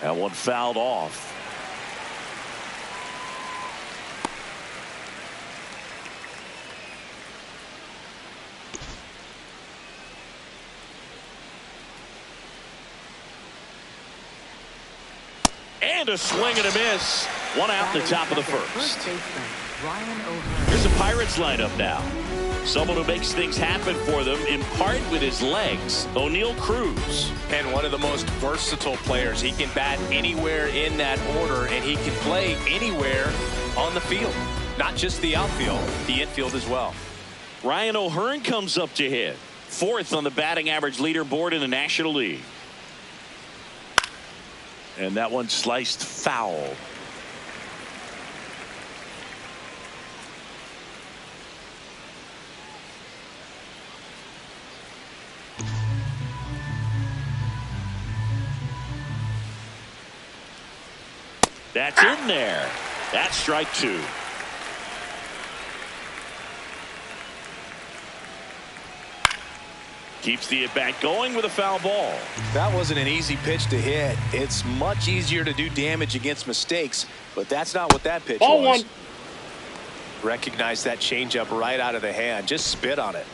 That one fouled off. And a swing and a miss. One out in the top of the first. Here's the Pirates lineup now. Someone who makes things happen for them in part with his legs, O'Neal Cruz. And one of the most versatile players. He can bat anywhere in that order, and he can play anywhere on the field. Not just the outfield, the infield as well. Ryan O'Hearn comes up to hit. Fourth on the batting average leaderboard in the National League. And that one sliced foul. That's in there. That's strike two. Keeps the at-bat going with a foul ball. That wasn't an easy pitch to hit. It's much easier to do damage against mistakes, but that's not what that pitch Ball was. one. Recognize that changeup right out of the hand. Just spit on it.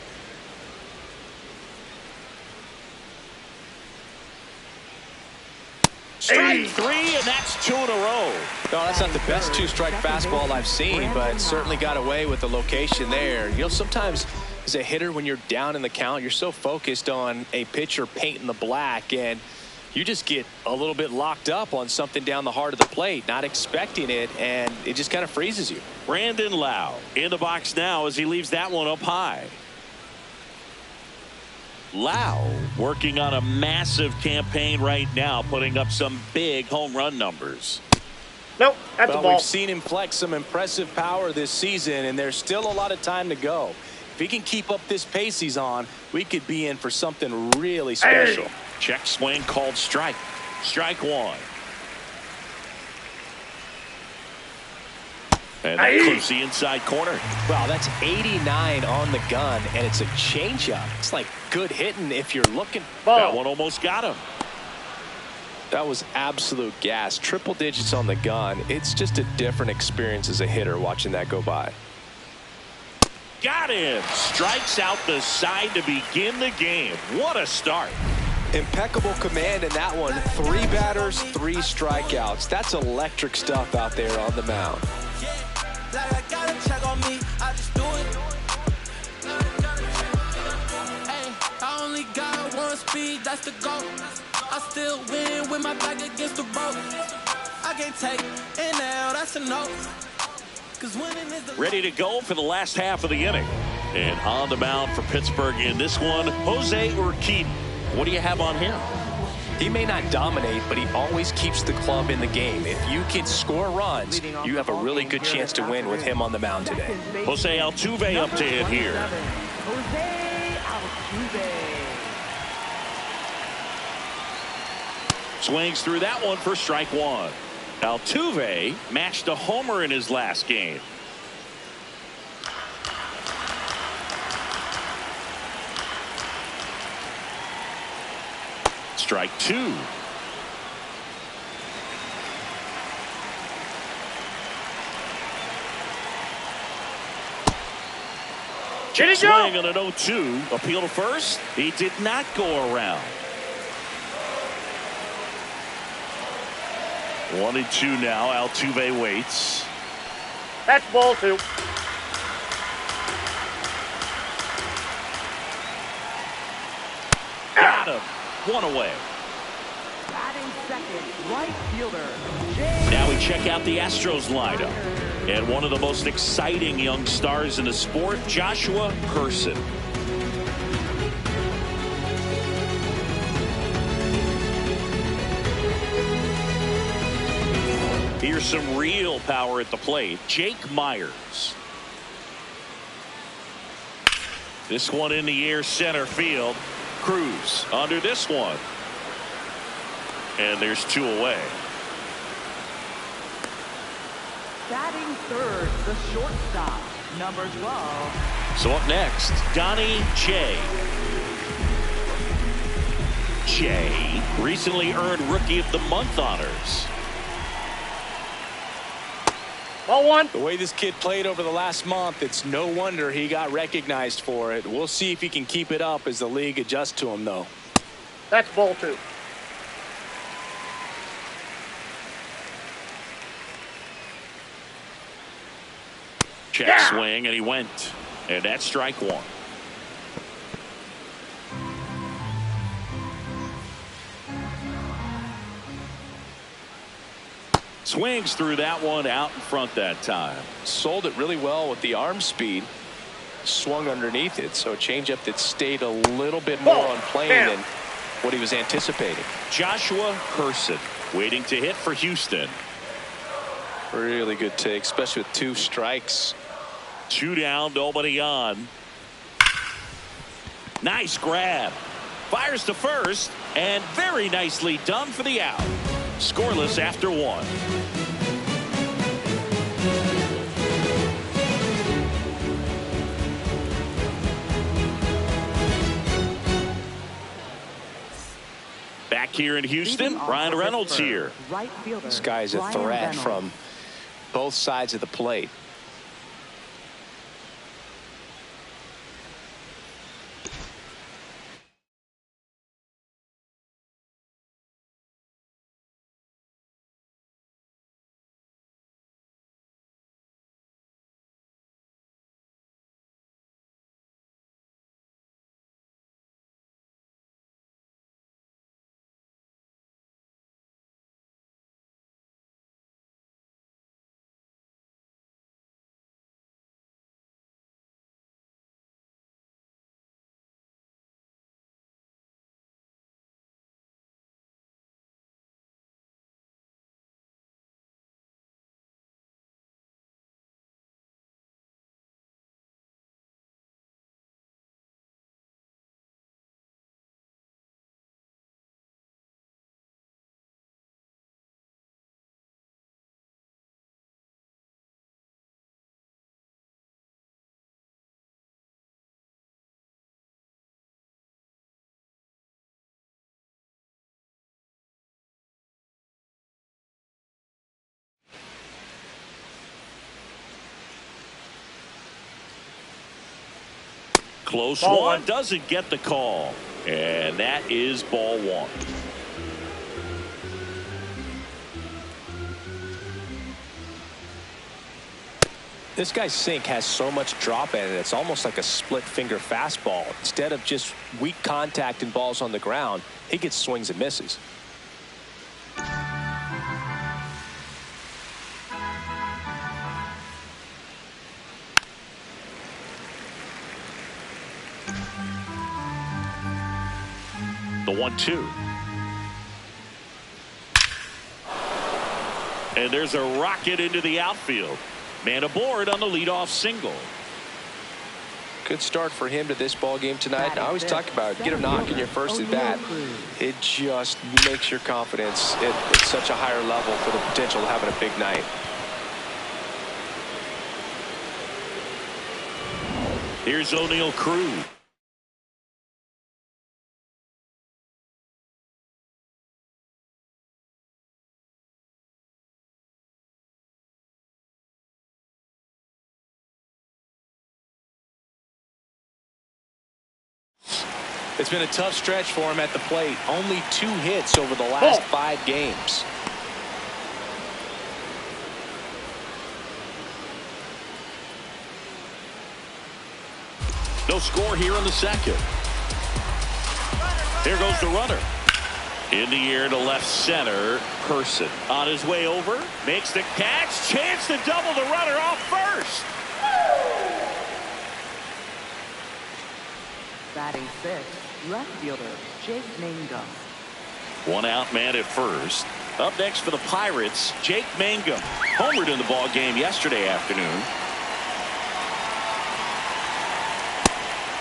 Strike three, and that's two in a row. No, that's not the best two-strike fastball I've seen, but certainly got away with the location there. You know, sometimes as a hitter, when you're down in the count, you're so focused on a pitcher painting the black, and you just get a little bit locked up on something down the heart of the plate, not expecting it, and it just kind of freezes you. Brandon Lowe in the box now as he leaves that one up high. Lowe working on a massive campaign right now, putting up some big home run numbers. Nope, that's a Well, ball. we've seen him flex some impressive power this season, and there's still a lot of time to go. If he can keep up this pace he's on, we could be in for something really special. Check swing called strike. Strike one. And that clips the inside corner. Wow, that's 89 on the gun, and it's a changeup. It's like good hitting if you're looking. That one almost got him. That was absolute gas. Triple digits on the gun. It's just a different experience as a hitter watching that go by. Got him. Strikes out the side to begin the game. What a start. Impeccable command in that one. 3 batters, 3 strikeouts. That's electric stuff out there on the mound. Like I gotta check on me, I just do it. Hey, I only got one speed, that's the goal. I still win with my back against the rope. I can't take an L, that's a no. Cause winning is the Ready to go for the last half of the inning. And on the mound for Pittsburgh in this one, Jose Urquidy. What do you have on him? He may not dominate, but he always keeps the club in the game. If you can score runs, you have a really good chance to win with him on the mound today. Jose Altuve up to hit here. Jose Altuve. Swings through that one for strike one. Altuve matched a homer in his last game. Strike two. Did he Swing go? on an 0-2. Appeal to first. He did not go around. 1-2 now. Altuve waits. That's ball two. Got him. One away. Batting second, right fielder. Now we check out the Astros lineup. And one of the most exciting young stars in the sport, Joshua Person. Here's some real power at the plate. Jake Myers. This one in the air, center field. Cruz under this one. And there's 2 away. Batting third, the shortstop, number 12. So up next, Donnie J. Uche recently earned Rookie of the Month honors. Ball one. The way this kid played over the last month, it's no wonder he got recognized for it. We'll see if he can keep it up as the league adjusts to him, though. That's ball two. Check swing, and he went. And that's strike one. Swings through that one out in front that time. Sold it really well with the arm speed. Swung underneath it, so a changeup that stayed a little bit more on plane than what he was anticipating. Joshua Herson waiting to hit for Houston. Really good take, especially with 2 strikes. 2 down, nobody on. Nice grab. Fires to first, and very nicely done for the out. Scoreless after 1. Back here in Houston, Ryan Reynolds here. Right fielder, This guy's a Ryan threat Reynolds. from both sides of the plate. Close Ball one, one. doesn't get the call. And that is ball 1. This guy's sink has so much drop in it, it's almost like a split finger fastball. Instead of just weak contact and balls on the ground, he gets swings and misses. The 1-2. And there's a rocket into the outfield. Man aboard on the leadoff single. Good start for him to this ball game tonight. I always talk about get a knock in your first at bat. It just makes your confidence at such a higher level for the potential of having a big night. Here's O'Neill Cruz. It's been a tough stretch for him at the plate. Only 2 hits over the last 5 games. No score here in the second. Here goes the runner. In the air to left center. Herson on his way over. Makes the catch. Chance to double the runner off first. Batting 6th, left fielder, Jake Mangum. 1 out, man at first. Up next for the Pirates, Jake Mangum. Homered in the ball game yesterday afternoon.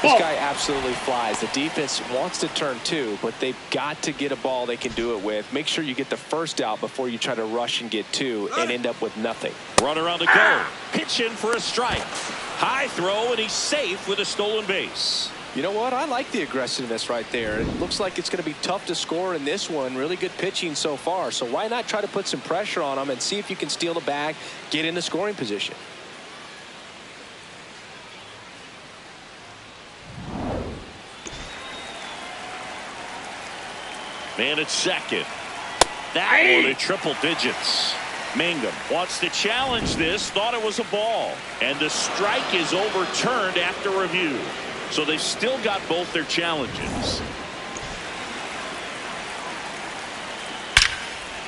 This guy absolutely flies. The defense wants to turn 2, but they've got to get a ball they can do it with. Make sure you get the first out before you try to rush and get 2 and end up with nothing. Runner on the go. Pitch in for a strike. High throw, and he's safe with a stolen base. You know what? I like the aggressiveness right there. It looks like it's going to be tough to score in this one. Really good pitching so far. So why not try to put some pressure on them and see if you can steal the bag, get into scoring position. Man at second. That one at triple digits. Mangum wants to challenge this, thought it was a ball. And the strike is overturned after review. So they've still got both their challenges.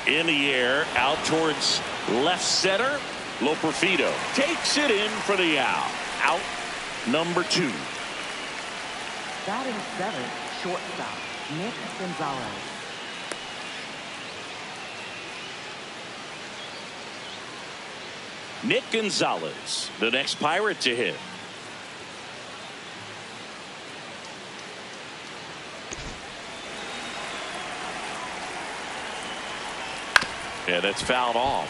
In the air, out towards left center. Loperfido takes it in for the out. Out number 2. Batting 7th, shortstop, Nick Gonzalez. Nick Gonzalez, the next Pirate to hit. Yeah, that's fouled off.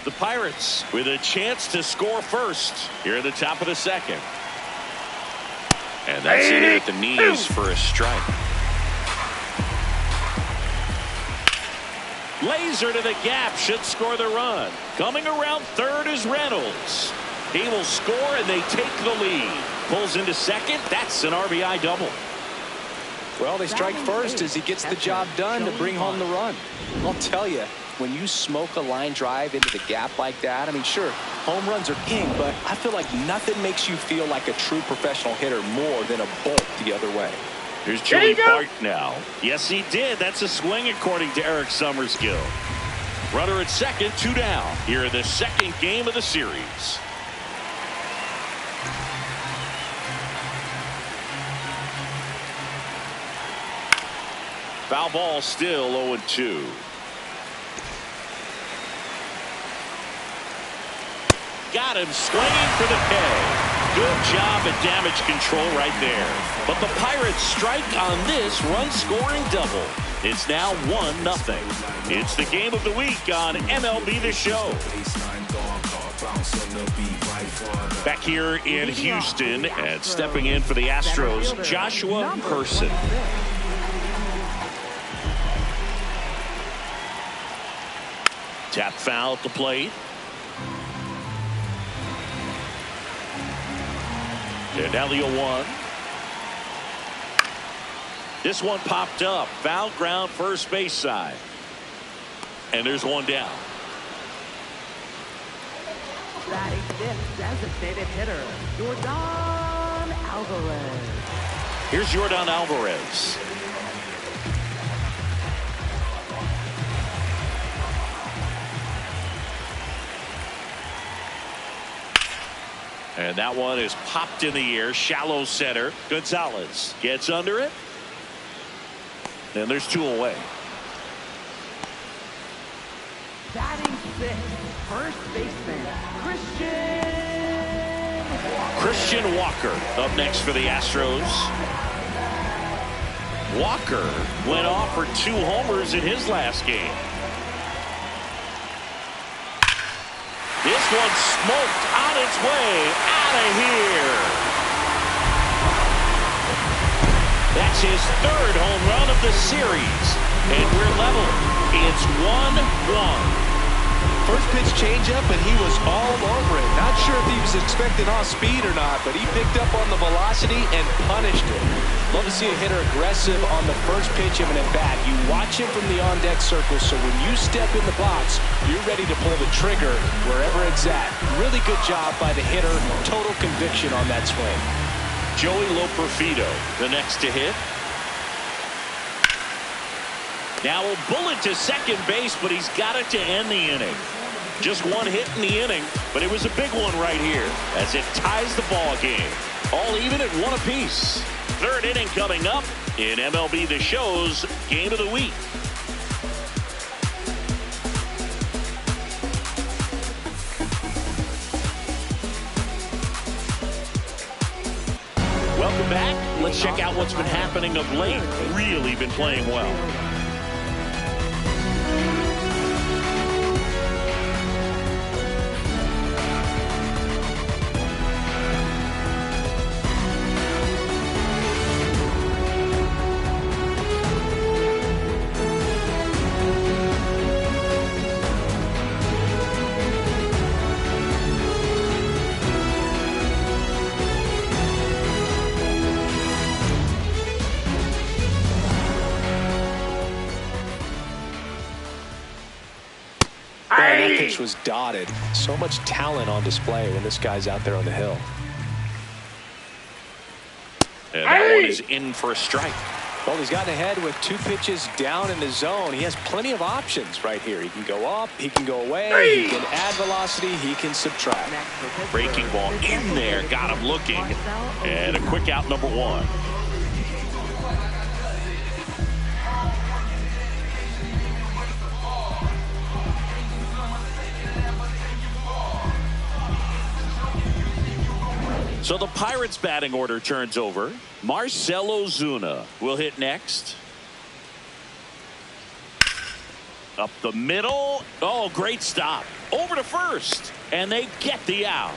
The Pirates with a chance to score first here at the top of the second. And that's in at the knees for a strike. Laser to the gap, should score the run. Coming around third is Reynolds. He will score and they take the lead. Pulls into second. That's an RBI double. Well, they strike first as he gets the job done to bring home the run. I'll tell you, when you smoke a line drive into the gap like that, I mean, sure, home runs are king, but I feel like nothing makes you feel like a true professional hitter more than a bolt the other way. Here's Joey Bart now. Yes, he did. That's a swing according to Eric Summerskill. Runner at second, 2 down. Here in the second game of the series. Foul ball, still 0-2. Got him swinging for the pay. Good job at damage control right there. But the Pirates strike on this run-scoring double. It's now 1-0. It's the game of the week on MLB The Show. Back here in Houston and stepping in for the Astros, Joshua Person. Tap foul at the plate. And now the 0-1. This one popped up. Foul ground, first base side. And there's one down. Batting 5th, designated hitter, Yordan Alvarez. Here's Yordan Alvarez. And that one is popped in the air, shallow center. Gonzalez gets under it. And there's 2 away. Batting 6th, first baseman, Christian Walker up next for the Astros. Walker went off for 2 homers in his last game. This one smoked on its way out of here. That's his 3rd home run of the series. And we're level. It's 1-1. First pitch changeup, and he was all over it. Not sure if he was expecting off speed or not, but he picked up on the velocity and punished it. Love to see a hitter aggressive on the first pitch of an at-bat. You watch him from the on-deck circle, so when you step in the box, you're ready to pull the trigger wherever it's at. Really good job by the hitter. Total conviction on that swing. Joey Loperfido, the next to hit. Now a bullet to second base, but he's got it to end the inning. Just 1 hit in the inning, but it was a big one right here as it ties the ball game. All even at 1 apiece. 3rd inning coming up in MLB The Show's Game of the Week. Welcome back. Let's check out what's been happening of late. Really been playing well. course was dotted. So much talent on display when this guy's out there on the hill. And that one is in for a strike. Well, he's gotten ahead with 2 pitches down in the zone. He has plenty of options right here. He can go up, he can go away, he can add velocity, he can subtract. Breaking ball in there, got him looking. And a quick out, number 1. So the Pirates batting order turns over. Marcell Ozuna will hit next. Up the middle. Oh, great stop. Over to first. And they get the out.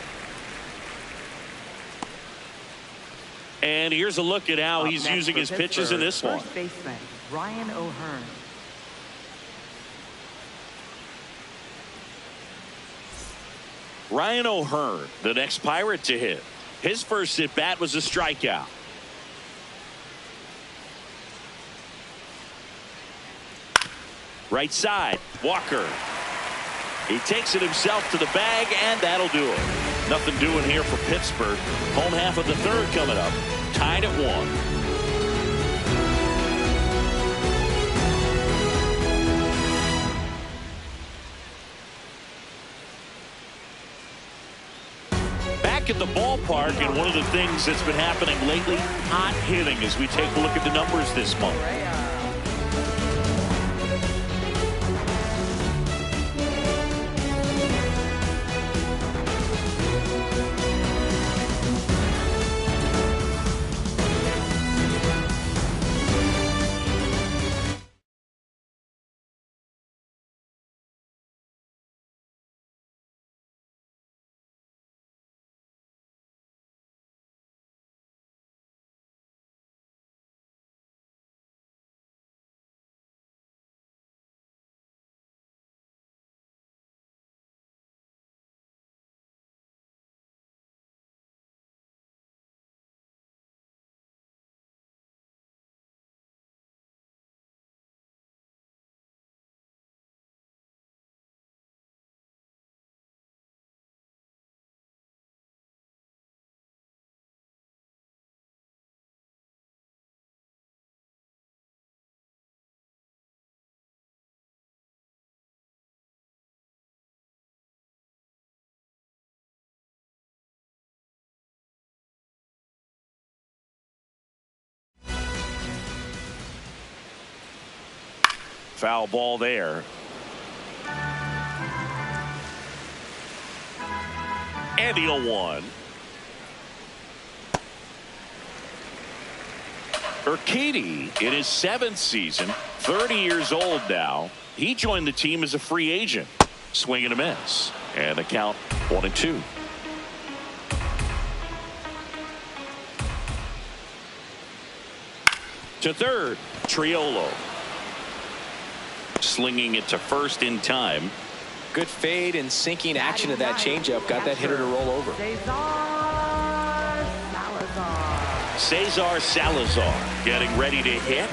And here's a look at how he's using his pitches in this one. First baseman Ryan O'Hearn. Ryan O'Hearn, the next Pirate to hit. His first at bat was a strikeout. Right side, Walker. He takes it himself to the bag, and that'll do it. Nothing doing here for Pittsburgh. Home half of the third coming up. Tied at 1. At the ballpark, and one of the things that's been happening lately, hot hitting as we take a look at the numbers this month. Foul ball there. And the 0-1. Urquidy in his 7th season, 30 years old now. He joined the team as a free agent. Swing and a miss. And the count 1-2. To third, Triolo. Slinging it to first in time. Good fade and sinking action of that changeup got that hitter to roll over. Cesar Salazar getting ready to hit.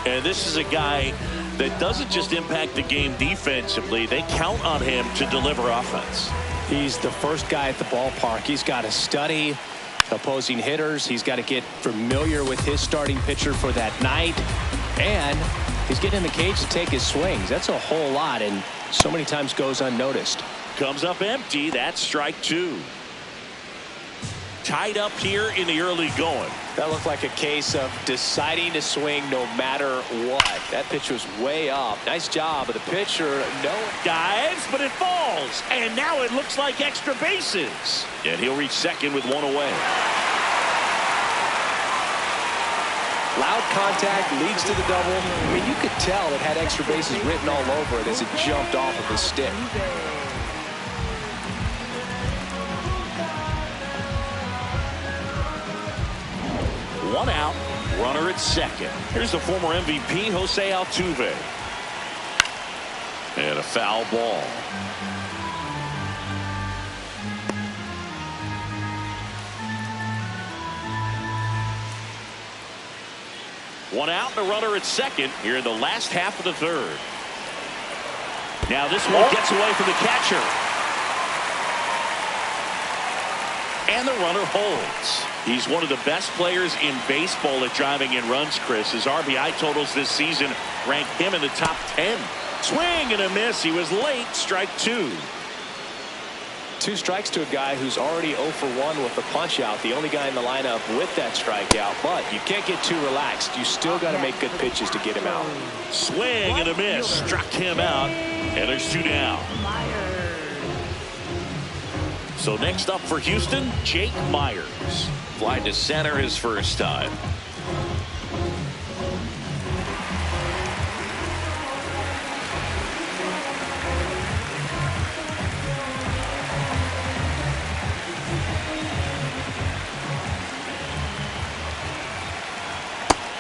And this is a guy that doesn't just impact the game defensively. They count on him to deliver offense. He's the first guy at the ballpark. He's got to study opposing hitters. He's got to get familiar with his starting pitcher for that night. And he's getting in the cage to take his swings. That's a whole lot, and so many times goes unnoticed. Comes up empty. That's strike 2. Tied up here in the early going. That looked like a case of deciding to swing no matter what. That pitch was way up. Nice job of the pitcher. No dives, but it falls. And now it looks like extra bases. And he'll reach second with 1 away. Loud contact leads to the double. I mean, you could tell it had extra bases written all over it as it jumped off of his stick. One out, runner at second. Here's the former MVP, Jose Altuve. And a foul ball. One out and a runner at second here in the last half of the third. Now this one gets away from the catcher. And the runner holds. He's one of the best players in baseball at driving in runs, Chris. His RBI totals this season rank him in the top 10. Swing and a miss. He was late. Strike two. 2 strikes to a guy who's already 0 for 1 with the punch out. The only guy in the lineup with that strikeout. But you can't get too relaxed. You still got to make good pitches to get him out. Swing and a miss. Struck him out. And there's 2 down. So next up for Houston, Jake Myers. Fly to center his first time.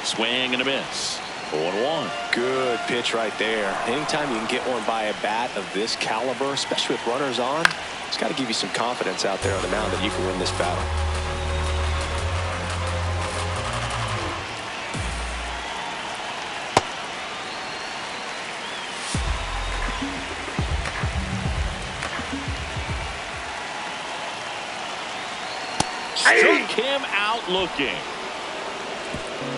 Swing and a miss. 0-1. Good pitch right there. Anytime you can get one by a bat of this caliber, especially with runners on, it's got to give you some confidence out there on the mound that you can win this battle. Struck him out looking.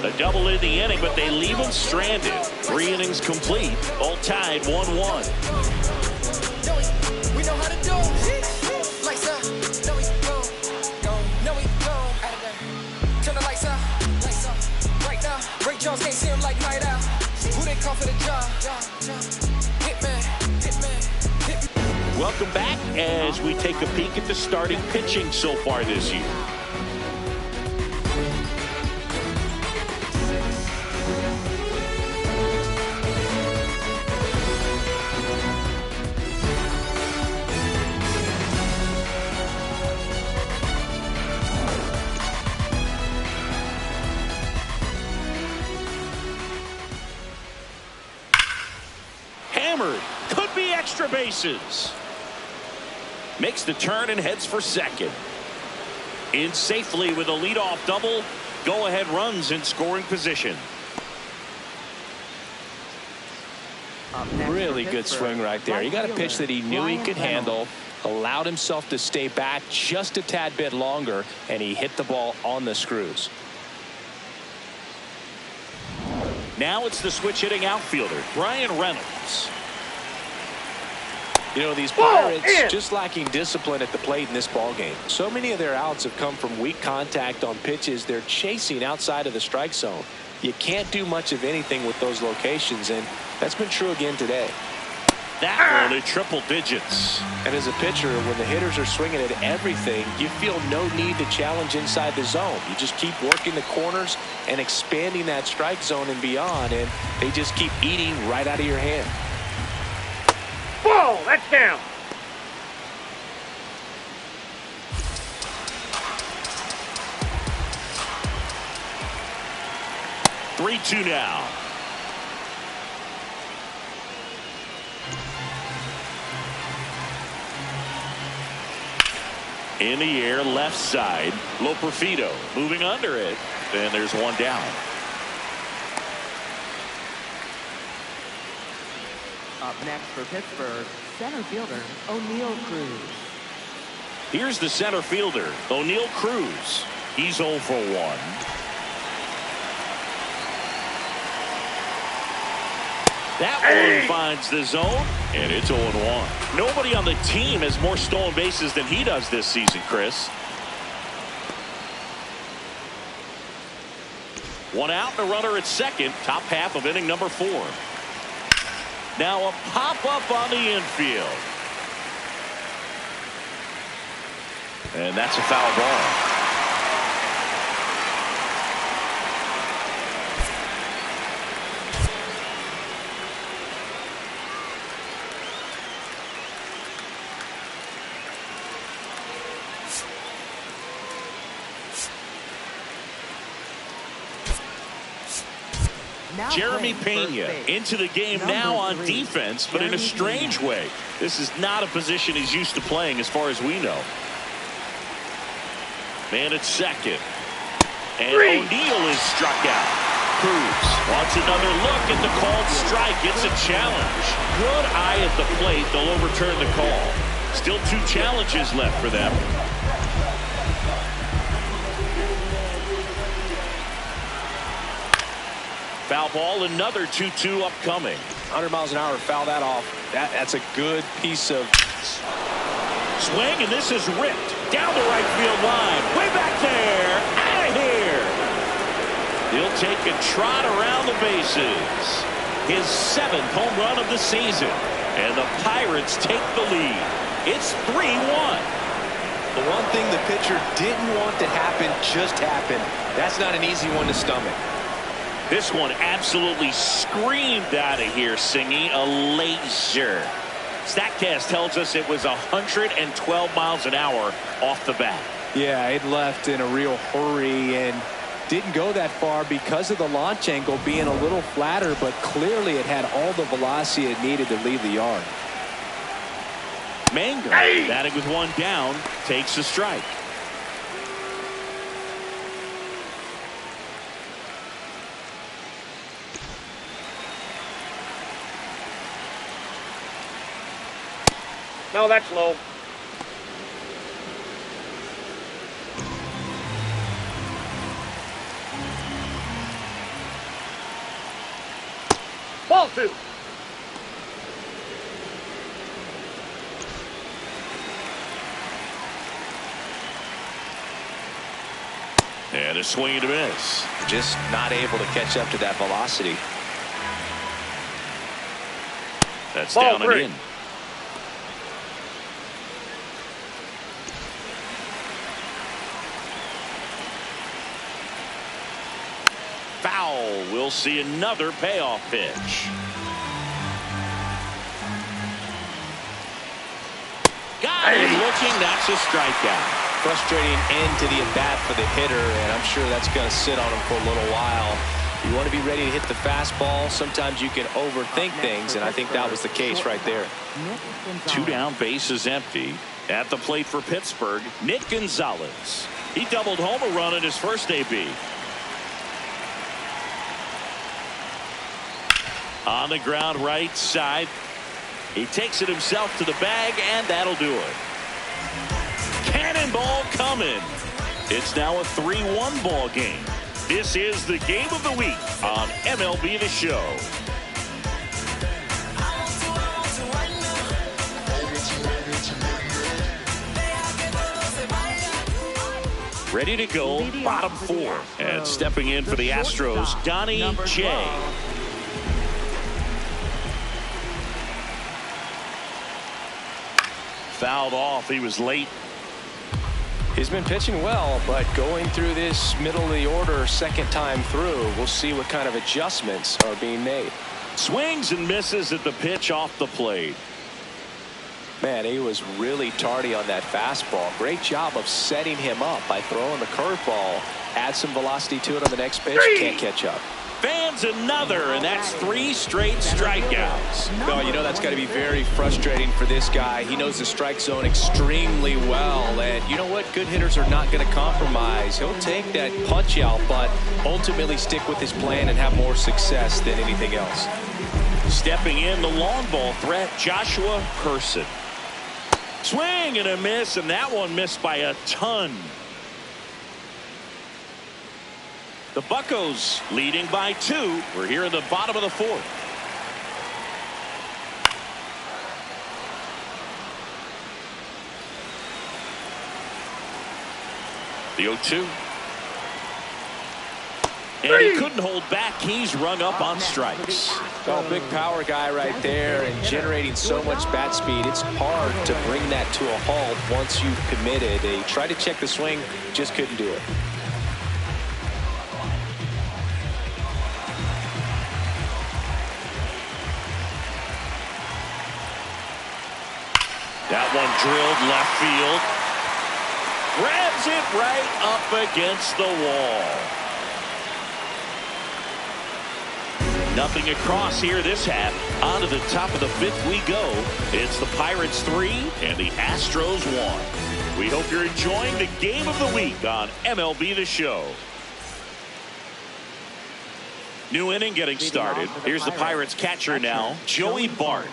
A double in the inning, but they leave him stranded. 3 innings complete. All tied 1-1. We know how to do it. Lights up. No, we go. No, we go. Turn the lights out. Right now. Ray Charles can't see him like night out. Who they call for the job? Hitman. Welcome back as we take a peek at the starting pitching so far this year. Hammered. Could be extra bases. Makes the turn and heads for second. In safely with a leadoff double. Go-ahead runs in scoring position. Really good swing right there. He got a pitch that he knew he could handle, allowed himself to stay back just a tad bit longer, and he hit the ball on the screws. Now it's the switch-hitting outfielder, Bryan Reynolds. You know, these Pirates just lacking discipline at the plate in this ballgame. So many of their outs have come from weak contact on pitches they're chasing outside of the strike zone. You can't do much of anything with those locations, and that's been true again today. That one in triple digits. And as a pitcher, when the hitters are swinging at everything, you feel no need to challenge inside the zone. You just keep working the corners and expanding that strike zone and beyond, and they just keep eating right out of your hand. Ball, that's down. Three-two now. In the air, left side. Loperfido moving under it. And there's one down. Up next for Pittsburgh, center fielder O'Neill Cruz. Here's the center fielder, O'Neill Cruz. He's 0 for 1. That one finds the zone, and it's 0-1. Nobody on the team has more stolen bases than he does this season, Chris. One out and a runner at second, top half of inning number 4. Now a pop-up on the infield. And that's a foul ball. Jeremy Pena into the game now on defense, but in a strange way. This is not a position he's used to playing as far as we know. Man at second. And O'Neill is struck out. Cruz wants another look at the called strike. It's a challenge. Good eye at the plate. They'll overturn the call. Still 2 challenges left for them. Foul ball, another 2-2 upcoming. 100 miles an hour, foul that off. That's a good piece of swing, and this is ripped down the right field line. Way back there. Out of here. He'll take a trot around the bases. His 7th home run of the season. And the Pirates take the lead. It's 3-1. The one thing the pitcher didn't want to happen just happened. That's not an easy one to stomach. This one absolutely screamed out of here, Singy. A laser. StatCast tells us it was 112 miles an hour off the bat. Yeah, it left in a real hurry and didn't go that far because of the launch angle being a little flatter, but clearly it had all the velocity it needed to leave the yard. Mango, batting with 1 down, takes a strike. No, that's low. Ball 2. And a swing and a miss. Just not able to catch up to that velocity. That's Ball down 3. and in. Foul. We'll see another payoff pitch. Got it. Looking. That's a strikeout. Frustrating end to the at-bat for the hitter, and I'm sure that's going to sit on him for a little while. You want to be ready to hit the fastball. Sometimes you can overthink things, and I think that was the case right there. 2 down, bases empty. At the plate for Pittsburgh, Nick Gonzalez. He doubled home a run in his first AB. On the ground right side. He takes it himself to the bag, and that'll do it. Cannonball coming. It's now a 3-1 ball game. This is the game of the week on MLB The Show. Ready to go, bottom 4. And stepping in for the Astros, Donnie J. Fouled off. He was late. He's been pitching well, but going through this middle of the order 2nd time through, we'll see what kind of adjustments are being made. Swings and misses at the pitch off the plate. Man, he was really tardy on that fastball. Great job of setting him up by throwing the curveball. Add some velocity to it on the next pitch. Can't catch up. Fans another, and that's 3 straight strikeouts. Well, you know that's got to be very frustrating for this guy. He knows the strike zone extremely well, and you know what? Good hitters are not going to compromise. He'll take that punch out, but ultimately stick with his plan and have more success than anything else. Stepping in, the long ball threat, Joshua Person. Swing and a miss, and that one missed by a ton. The Buccos leading by 2. We're here in the bottom of the 4th. The 0-2. And he couldn't hold back. He's rung up on strikes. Oh, big power guy right there and generating so much bat speed. It's hard to bring that to a halt once you've committed. He tried to check the swing, just couldn't do it. That one drilled left field. Grabs it right up against the wall. Nothing across here this half. On to the top of the 5th we go. It's the Pirates 3 and the Astros 1. We hope you're enjoying the game of the week on MLB The Show. New inning getting started. Here's the Pirates catcher now, Joey Bart.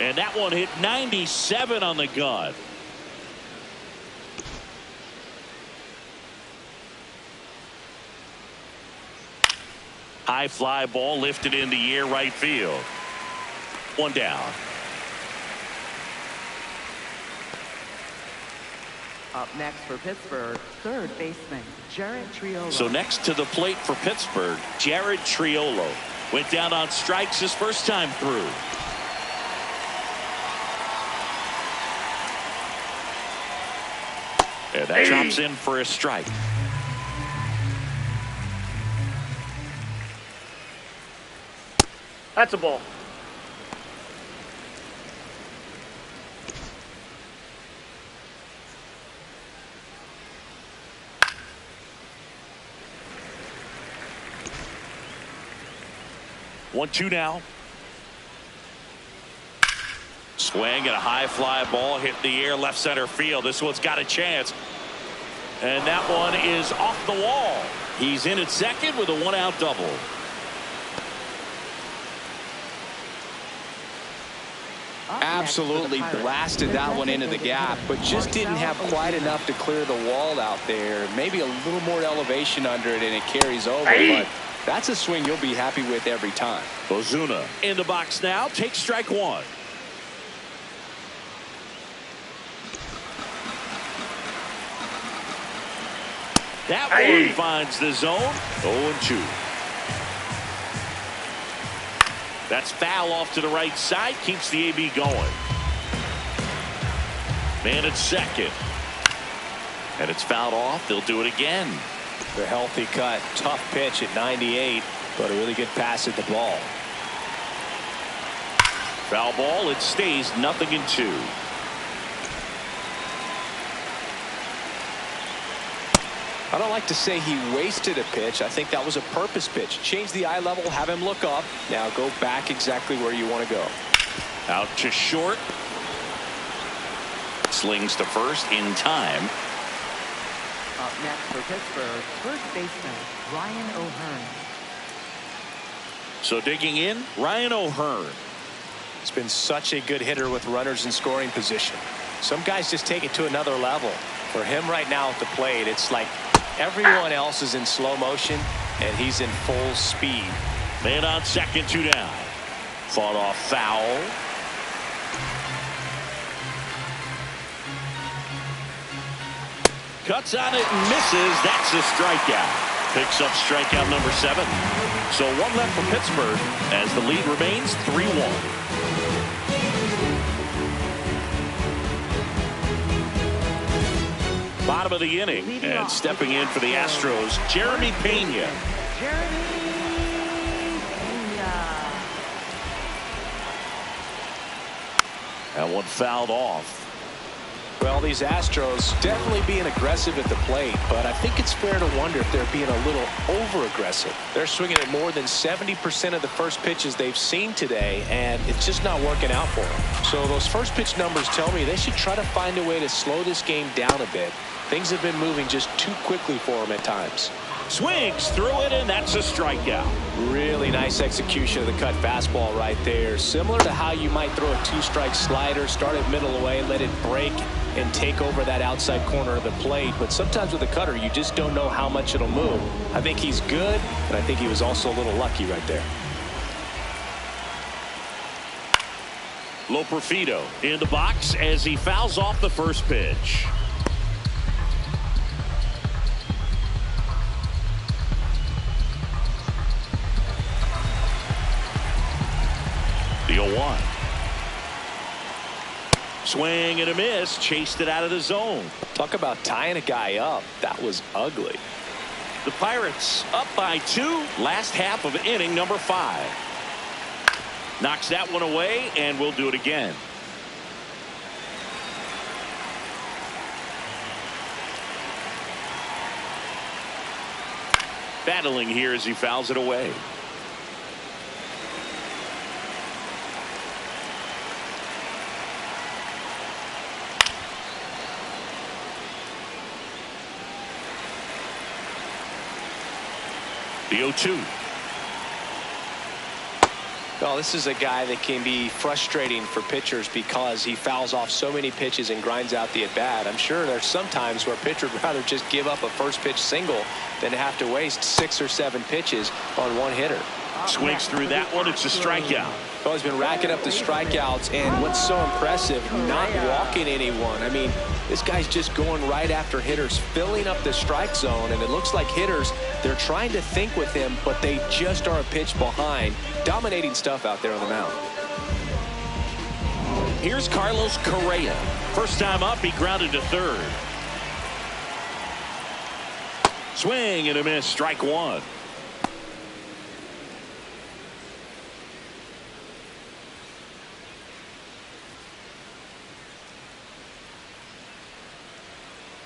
And that one hit 97 on the gun. High fly ball lifted in the air, right field. One down. Up next for Pittsburgh, third baseman Jared Triolo. So next to the plate for Pittsburgh, Jared Triolo went down on strikes his first time through. And that drops in for a strike. That's a ball. 1-2 now. Swing and a high fly ball hit the air left center field. This one's got a chance. And that one is off the wall. He's in at second with a 1-out double. Absolutely blasted that one into the gap, but just didn't have quite enough to clear the wall out there. Maybe a little more elevation under it and it carries over, but that's a swing you'll be happy with every time. Ozuna in the box now, takes strike one. That one finds the zone. 0-2. That's foul off to the right side. Keeps the AB going. Man at second. And it's fouled off. They'll do it again. The healthy cut. Tough pitch at 98, but a really good pass at the ball. Foul ball. It stays 0-2. I don't like to say he wasted a pitch. I think that was a purpose pitch. Change the eye level, have him look up. Now go back exactly where you want to go. Out to short. Slings to first in time. Up next for Pittsburgh, first baseman Ryan O'Hearn. So digging in, Ryan O'Hearn. He's been such a good hitter with runners in scoring position. Some guys just take it to another level. For him right now at the plate, it's like everyone else is in slow motion and he's in full speed. Man on second, 2 down. Fought off foul. Cuts on it and misses. That's a strikeout. Picks up strikeout number 7. So 1 left for Pittsburgh as the lead remains 3-1. Bottom of the inning, and stepping in for the Astros, Jeremy Pena. That one fouled off. Well, these Astros definitely being aggressive at the plate, but I think it's fair to wonder if they're being a little over-aggressive. They're swinging at more than 70% of the first pitches they've seen today, and it's just not working out for them. So those first pitch numbers tell me they should try to find a way to slow this game down a bit. Things have been moving just too quickly for them at times. Swings through it, and that's a strikeout. Really nice execution of the cut fastball right there. Similar to how you might throw a 2-strike slider, start it middle away, let it break, and take over that outside corner of the plate. But sometimes with a cutter, you just don't know how much it'll move. I think he's good, but I think he was also a little lucky right there. Loperfido in the box as he fouls off the first pitch. The 0-1. Swing and a miss. Chased it out of the zone. Talk about tying a guy up. That was ugly. The Pirates up by 2. Last half of inning number 5. Knocks that one away, and we'll do it again. Battling here as he fouls it away. The 0-2. Well, this is a guy that can be frustrating for pitchers because he fouls off so many pitches and grinds out the at-bat. I'm sure there's some times where a pitcher would rather just give up a first pitch single than have to waste 6 or 7 pitches on one hitter. Swings through that one. It's a strikeout. Well, he's been racking up the strikeouts, and what's so impressive, not walking anyone. I mean, this guy's just going right after hitters, filling up the strike zone, and it looks like hitters, they're trying to think with him, but they just are a pitch behind. Dominating stuff out there on the mound. Here's Carlos Correa. First time up, he grounded to third. Swing and a miss. Strike one.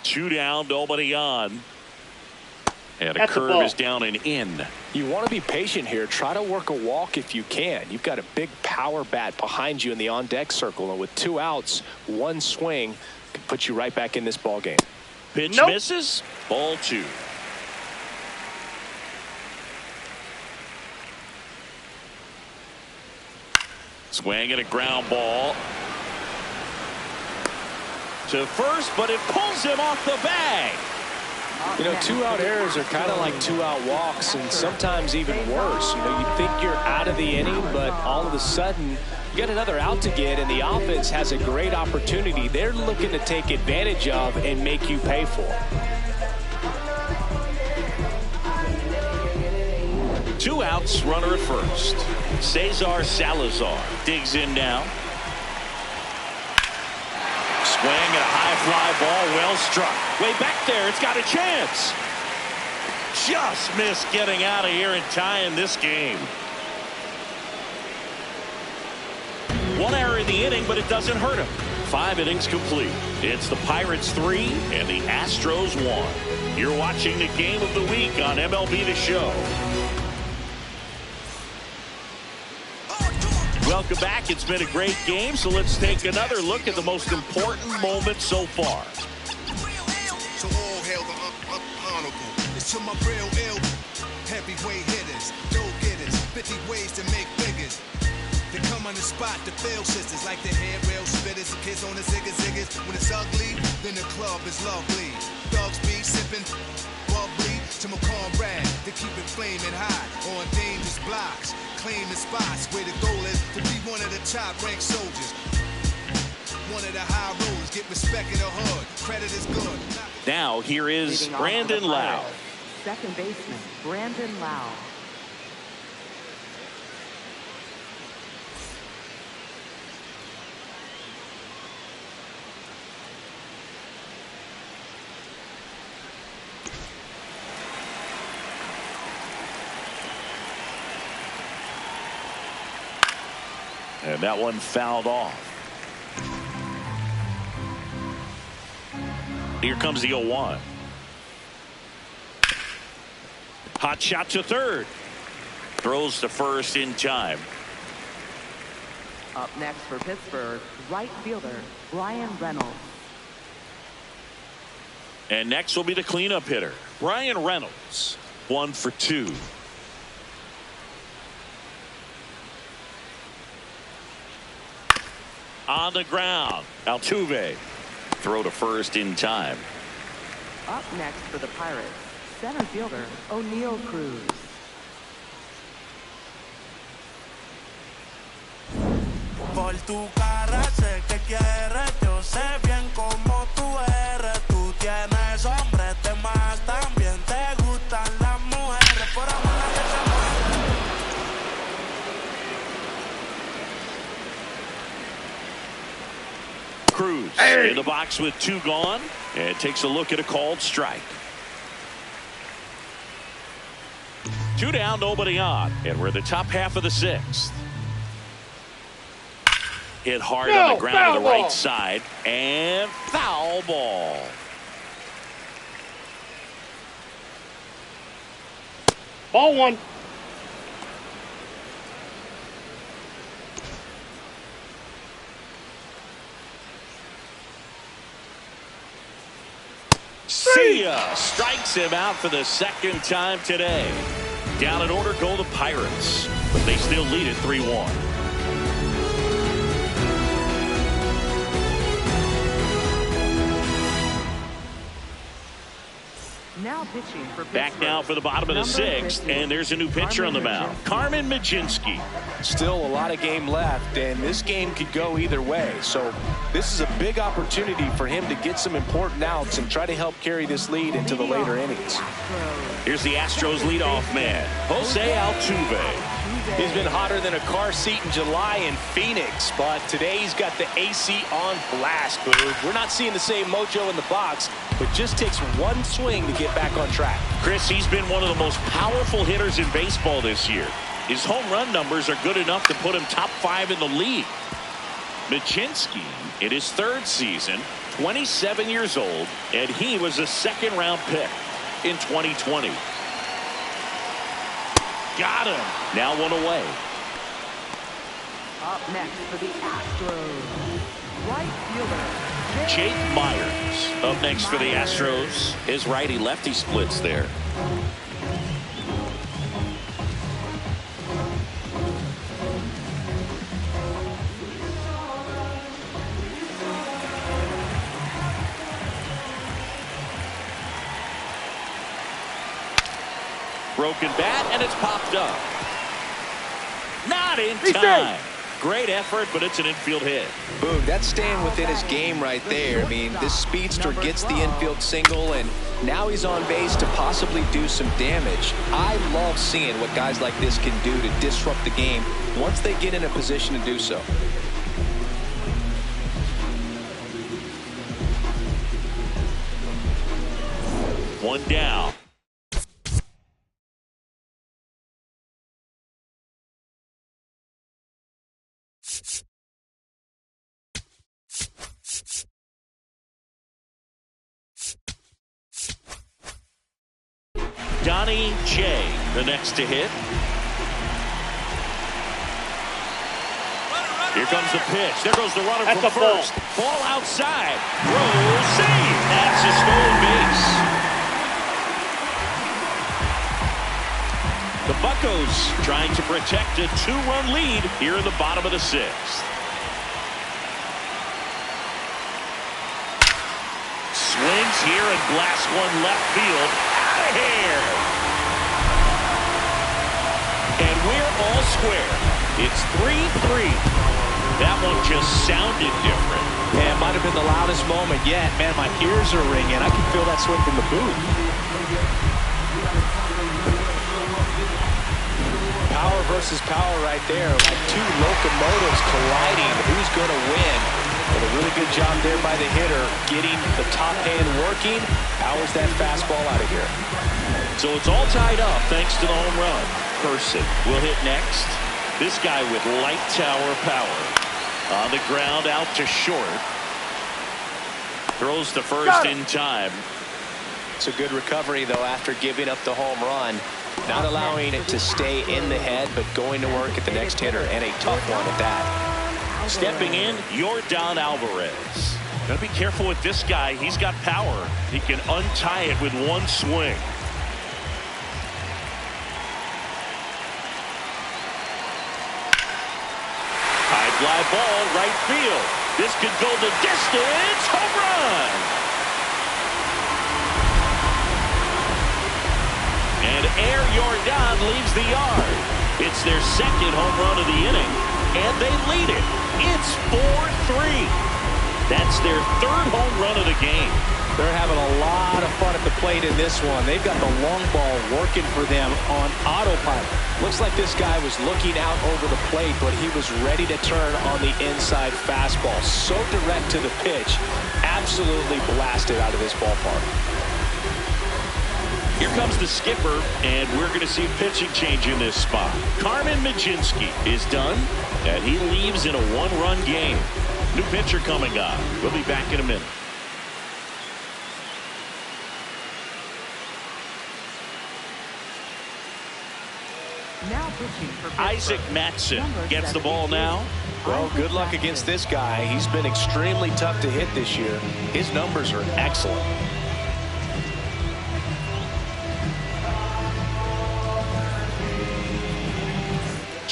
Two down, nobody on. And a curve is down and in. You want to be patient here. Try to work a walk if you can. You've got a big power bat behind you in the on-deck circle, and with 2 outs, 1 swing can put you right back in this ball game. Pitch misses. Ball 2. Swing and a ground ball to first, but it pulls him off the bag. You know, 2-out errors are kind of like 2-out walks, and sometimes even worse. You know, you think you're out of the inning, but all of a sudden you got another out to get, and the offense has a great opportunity they're looking to take advantage of and make you pay for. 2 outs, runner at first. Cesar Salazar digs in now. Swing and a high fly ball, well struck. Way back there, it's got a chance. Just missed getting out of here and tying this game. 1 error in the inning, but it doesn't hurt him. 5 innings complete. It's the Pirates 3 and the Astros 1. You're watching the game of the week on MLB The Show. Welcome back. It's been a great game, so let's take another look at the most important moment so far. So all hail the honorable. It's to my real ill heavyweight hitters, go-getters, 50 ways to make figures. They come on the spot to fail sisters like the handrail spitters, the kids on the ziggas. When it's ugly, then the club is lovely. Thugs be sipping bubbly to my comrade. They keep it flaming hot on dangerous blocks. Claim the spots where the goal is to be one of the top ranked soldiers. One of the high rollers, get respect in the hood. Credit is good. Now here is Brandon Lowe. Second baseman Brandon Lowe. And that one fouled off. Here comes the 0-1. Hot shot to third. Throws to first in time. Up next for Pittsburgh, right fielder Bryan Reynolds. And next will be the cleanup hitter, Bryan Reynolds. 1 for 2. On the ground, Altuve. Throw to first in time. Up next for the Pirates, center fielder O'Neal Cruz. Por tu cara sé que quieres, yo sé bien cómo tú eres. Tú tienes hombres de más, también te gustan las mujeres. Por amor a que se muere. Cruz in the box with 2 gone, and takes a look at a called strike. 2 down, nobody on, and we're in the top half of the 6th. Hit hard on the ground to the right side, and foul ball. Ball 1. See ya. Strikes him out for the 2nd time today. Down in order go the Pirates, but they still lead it 3-1. Now pitching for Back now for the bottom of the sixth, and there's a new pitcher on the mound, Carmen Mlodzinski. Still a lot of game left, and this game could go either way. So this is a big opportunity for him to get some important outs and try to help carry this lead into the later innings. Here's the Astros leadoff man, Jose Altuve. He's been hotter than a car seat in July in Phoenix, but today he's got the AC on blast, Boog. We're not seeing the same mojo in the box, but just takes one swing to get back on track. Chris, he's been one of the most powerful hitters in baseball this year. His home run numbers are good enough to put him top 5 in the league. Mlodzinski, in his 3rd season, 27 years old, and he was a 2nd-round pick in 2020. Got him. Now 1 away. Up next for the Astros, right fielder Jake Myers up next for the Astros. His righty-lefty splits there. Broken bat, and it's popped up. Not in time. Great effort, but it's an infield hit. Boom, that's staying within his game right there. I mean, this speedster gets the infield single, and now he's on base to possibly do some damage. I love seeing what guys like this can do to disrupt the game once they get in a position to do so. One down. Donnie J, the next to hit. Here comes the pitch. There goes the runner from first. Ball outside. Throw, save. That's a stolen base. The Buccos trying to protect a 2-run lead here in the bottom of the 6th. Swings here and blasts one left field. Out of here. And we're all square. It's 3-3. That one just sounded different. Yeah, it might have been the loudest moment yet. Man, my ears are ringing. I can feel that swing from the booth. Power versus power right there. Like 2 locomotives colliding. Who's going to win? But a really good job there by the hitter, getting the top end working. Powers that fastball out of here. So it's all tied up thanks to the home run. Person will hit next. This guy with light tower power. On the ground, out to short. Throws to first in time. It's a good recovery, though, after giving up the home run. Not allowing it to stay in the head, but going to work at the next hitter, and a tough one at that. Stepping in, Yordan Alvarez. Gotta be careful with this guy. He's got power. He can untie it with one swing. High fly ball, right field. This could go the distance. Home run. And Air Yordan leaves the yard. It's their 2nd home run of the inning, and they lead it. It's 4-3. That's their 3rd home run of the game. They're having a lot of fun at the plate in this one. They've got the long ball working for them on autopilot. Looks like this guy was looking out over the plate, but he was ready to turn on the inside fastball. So direct to the pitch. Absolutely blasted out of this ballpark. Here comes the skipper, and we're going to see a pitching change in this spot. Carmen Mlodzinski is done, and he leaves in a 1-run game. New pitcher coming up. We'll be back in a minute. Now pitching for Isaac Matson gets the ball now. Well, good luck against this guy. He's been extremely tough to hit this year. His numbers are excellent.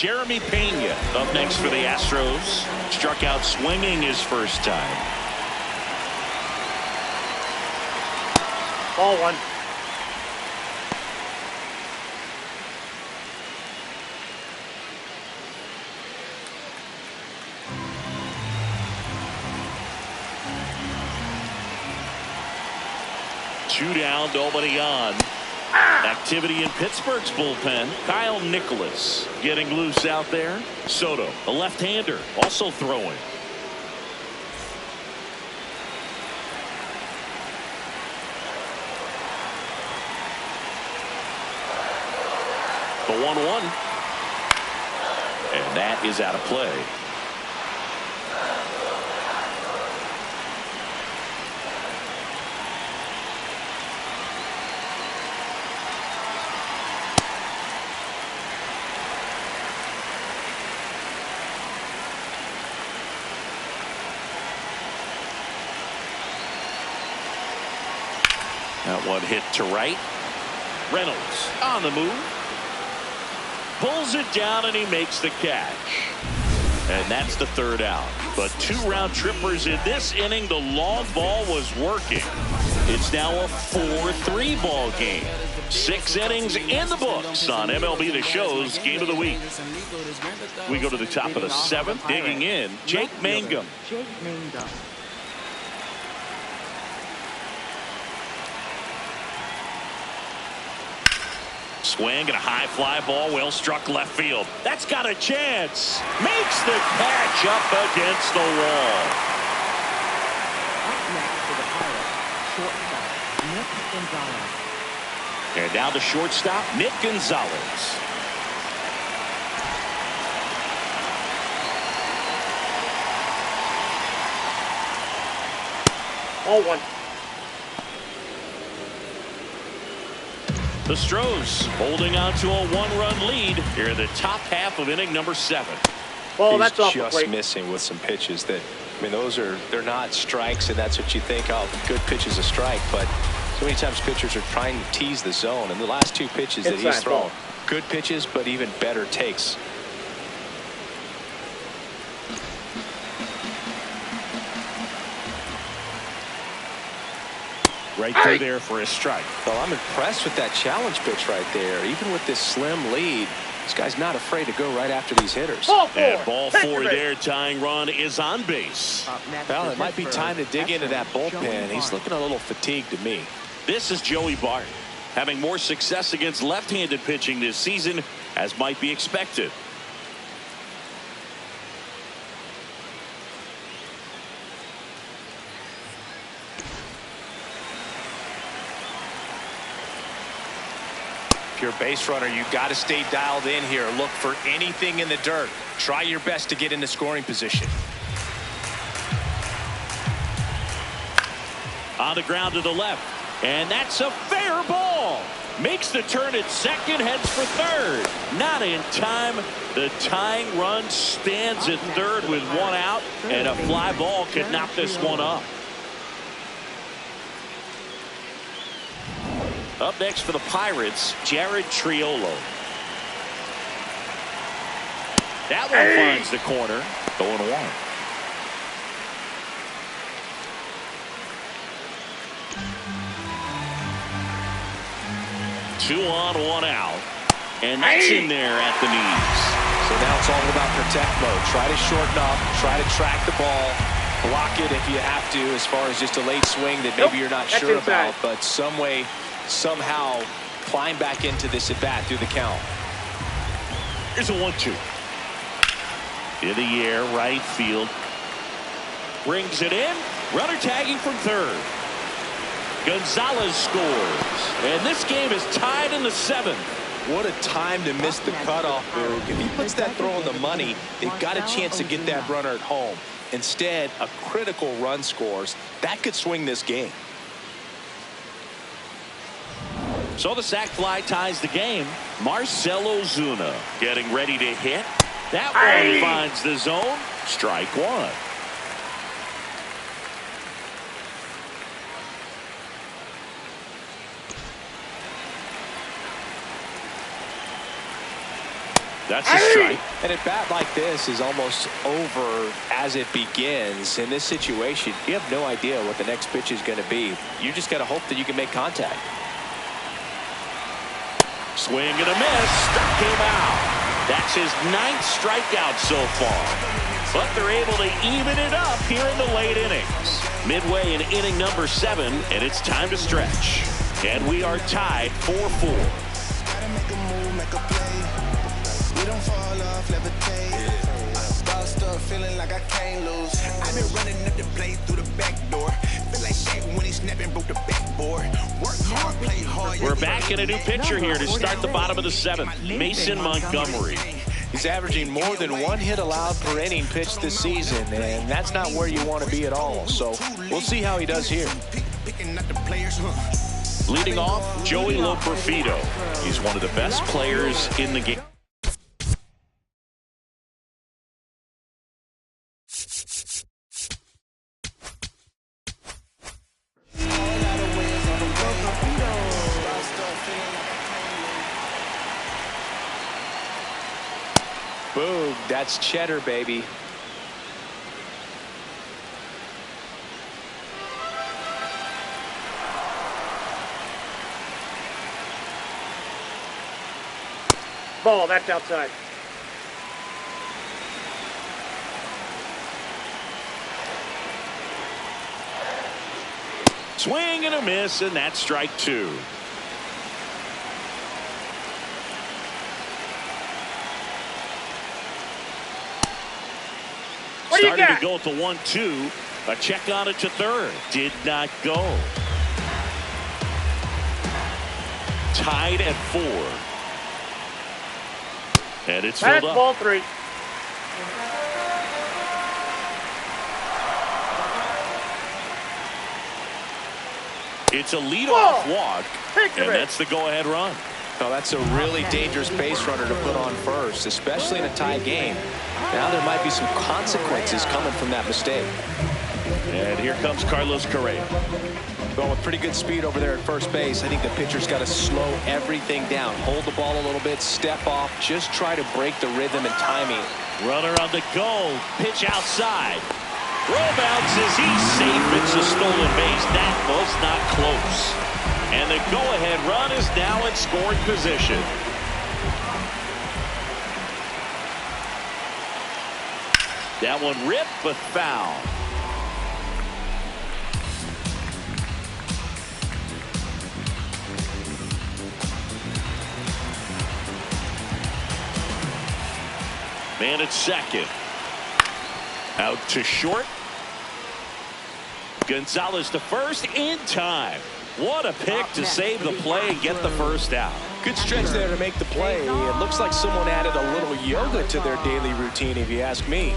Jeremy Pena up next for the Astros. Struck out swinging his first time. Ball one. Two down, nobody on. Activity in Pittsburgh's bullpen. Kyle Nicholas getting loose out there. Soto, a left-hander, also throwing. The 1-1. And that is out of play. That one hit to right. Reynolds on the move. Pulls it down and he makes the catch. And that's the third out. But 2 round trippers in this inning. The long ball was working. It's now a 4-3 ball game. 6 innings in the books on MLB The Show's Game of the Week. We go to the top of the 7th. Digging in, Jake Mangum. Jake Mangum. Swing and a high fly ball, well struck left field. That's got a chance. Makes the catch up against the wall. Up next for the Pirates, shortstop, Nick Gonzalez. And now the shortstop, Nick Gonzalez. Ball one. The Stros holding on to a 1-run lead here in the top half of inning number 7. Well, He's that's off the just plate. missing with some pitches that, I mean, they're not strikes, and that's what you think, oh, good pitch is a strike, but so many times pitchers are trying to tease the zone, and the last 2 pitches that he's thrown, good pitches, but even better takes. Right through there for a strike. Well, I'm impressed with that challenge pitch right there. Even with this slim lead, this guy's not afraid to go right after these hitters. Ball 4. And ball 4 there. Tying run is on base. Up next Well, for it might be Pittsburgh, time to dig into that Joey bullpen. He's Bart. looking a little fatigued to me. This is Joey Bart, having more success against left-handed pitching this season, as might be expected. If you're a base runner, you got to stay dialed in here. Look for anything in the dirt. Try your best to get into scoring position. On the ground to the left. And that's a fair ball. Makes the turn at second, heads for third. Not in time. The tying run stands at third with 1 out. And a fly ball could knock this one up. Up next for the Pirates, Jared Triolo. That one finds the corner. 0-1. Two on, 1 out. And that's in there at the knees. So now it's all about protect mode. Try to shorten up, try to track the ball, block it if you have to, as far as just a late swing that maybe you're not sure about, but some way, somehow climb back into this at bat through the count. Here's a 1-2. In the air, right field. Brings it in. Runner tagging from third. Gonzalez scores. And this game is tied in the 7th. What a time to miss the cutoff, Boog. If he puts that throw in the money, they've got a chance to get that runner at home. Instead, a critical run scores. That could swing this game. So the sac fly ties the game. Marcell Ozuna getting ready to hit. That one finds the zone. Strike 1. That's a strike. And a bat like this is almost over as it begins. In this situation, you have no idea what the next pitch is going to be. You just got to hope that you can make contact. Swing and a miss. Struck him out. That's his 9th strikeout so far. But they're able to even it up here in the late innings. Midway in inning number 7, and it's time to stretch. And we are tied 4-4. Feeling like I can't lose. I've been running up the play through the back door. Feel like Shaq when he snapped and broke the backboard. Work hard, play hard. We're back in a new pitcher here to start the bottom of the 7th. Mason Montgomery. He's averaging more than 1 hit allowed per inning pitched this season, and that's not where you want to be at all. So we'll see how he does here. Leading off, Joey Loperfido. He's one of the best players in the game. Boom, that's cheddar, baby. Ball, that's outside. Swing and a miss, and that's strike 2. Started to go at the 1-2. A check on it to third. Did not go. Tied at 4. And it's filled up. Ball 3. It's a leadoff walk, and that's the go-ahead run. Well, that's a really dangerous base runner to put on first, especially in a tie game. Now there might be some consequences coming from that mistake. And here comes Carlos Correa. Going with pretty good speed over there at first base. I think the pitcher's got to slow everything down. Hold the ball a little bit, step off, just try to break the rhythm and timing. Runner on the go. Pitch outside. Throw bounces. He's safe. It's a stolen base. That was not close. And the go-ahead run is now in scoring position. That one ripped, but foul. Man at second. Out to short. Gonzalez to first in time. What a pick to save the play and get the first out. Good stretch there to make the play. It looks like someone added a little yoga to their daily routine, if you ask me.